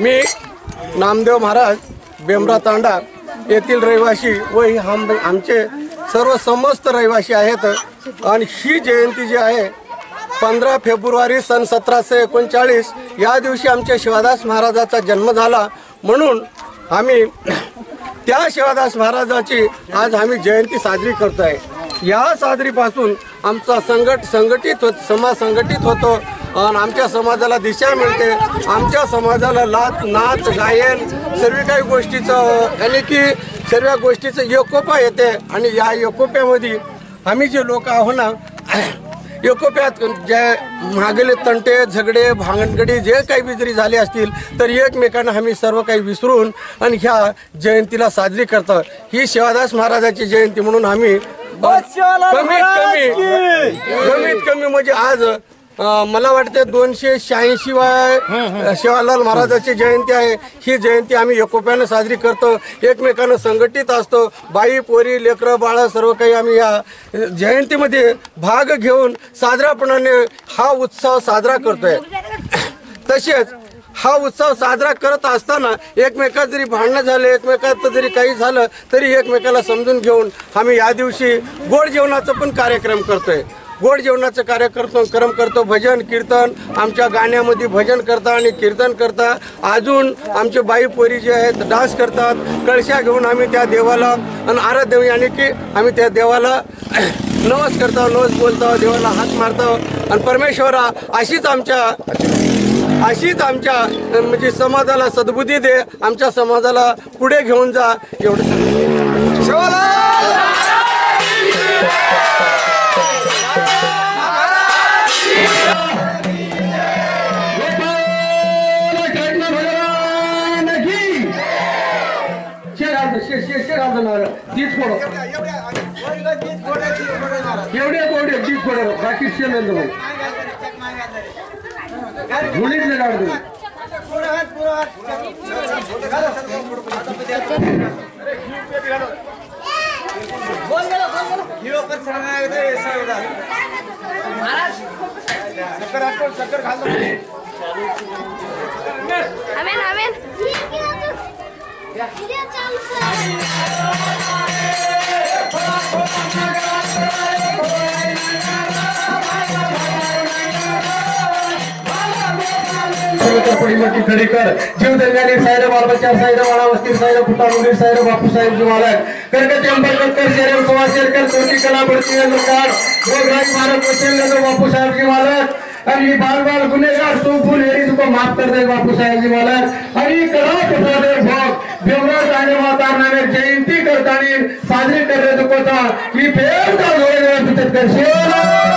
मी नामदेव महाराज बेमरा तांडा येथील रहिवासी व आमचे सर्व समस्त रहिवासी आहेत आणि ही जयंती जी आहे 15 फेब्रुवारी सन 1739 या दिवशी आमच्या शिवादास महाराजाचा जन्म झाला म्हणून आम्ही त्या शिवादास महाराजाची आज आम्ही जयंती साजरी करतोय। या साजरीपासून आमचा समाज संघटित होतो आणि आमच्या समाजाला दिशा मिळते। आमच्या समाजाला नाच गायन सर्व काही गोष्टीचं यानी की सर्व गोष्टीचं एकोपा येते आणि या एकोप्यामध्ये आम्ही जे लोक आहो ना एकोप्यात जे मागेले तंटे झगडे भांगणगडी जे काही बी जरी झाले असतील तर एकमेकांना आम्ही सर्व काही विसरून आणि ह्या जयंतीला साजरी करतो। ही शिवादास महाराजाची जयंती म्हणून आम्ही कमीत कमी म्हणजे आज मला वाटते 286 शिवालाल महाराजाची जयंती आहे। ही जयंती आम्ही एकोप्याने साजरी करतो, एकमेकांना संघटित असतो। बाई पोरी लेकरं बाळ सर्व काही आम्ही या जयंतीमध्ये भाग घेऊन साजरापणाने हा उत्सव साजरा करतोय। तसेच हा उत्सव साजरा करत असताना एकमेकात जरी भांडणं झाले एकमेकात जरी काही झालं तरी एकमेकाला समजून घेऊन आम्ही या दिवशी गोड जेवणाचा पण कार्यक्रम करतोय। गोड जेवणाचं कार्यक्रम करतो, भजन कीर्तन आमच्या गाण्यामध्ये भजन करता आणि कीर्तन करता। अजून आमचे बाई पोरी जे आहेत डान्स करतात, कळशा घेऊन आम्ही त्या देवाला आणि आराध्य यानी की आम्ही त्या देवाला नवस करतो, नवस बोलतो, देवाला हात मारतो आणि परमेश्वरा अशीच आमच्या म्हणजे समाजाला सद्बुद्धी दे, आमच्या समाजाला पुढे घेऊन जा एवढं। बाकी आमेन आमेन पडी मट्टी खडी कर जीव दरम्यानी साहेब बालबच्चा साहेब वाला वस्ती साहेब कुटा मुली साहेब बापू साहेब जी मालक करके अंबरकर कर शेर सवा शेर कर कोटी कला बढ़ती है सरकार रोगराई भारत वचन ले बापू साहेब जी मालक आणि बाल बाल गुन्हेगार तू फुल हेरी तुको माफ कर दे बापू साहेब जी मालक आणि कला पठा दे भोग बेवरा जाने माता नामे जयंती करतानी साजरी कर रहे तुको था की फेर का जोड़े पिचत कर